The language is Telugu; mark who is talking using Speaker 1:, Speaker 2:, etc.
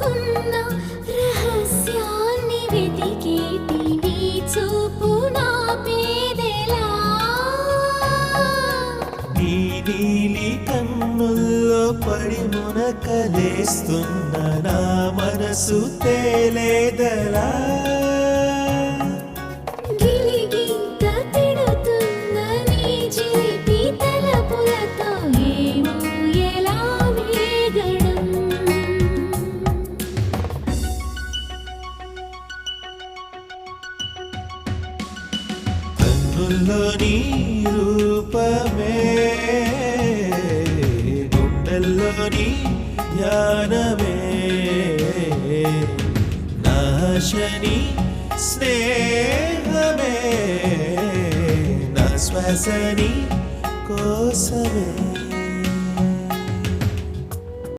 Speaker 1: దాచుకున్న రహస్యాన్ని వెతికేటి నీ చూపు నాపేదెలా
Speaker 2: నీ నీలి కన్నుల్లో పడి మునకలేస్తున్న నా మనసు తేలేదలా
Speaker 1: గిలిగింత తిడుతున్న నీ చిలిపి తలపులతో ఏమో ఎలా వేగడం
Speaker 2: కన్నుల్లో నీ రూపమే గుండెల్లో నీ ధ్యానమే నాశని స్నేహమే నా శ్వాసని కోసమే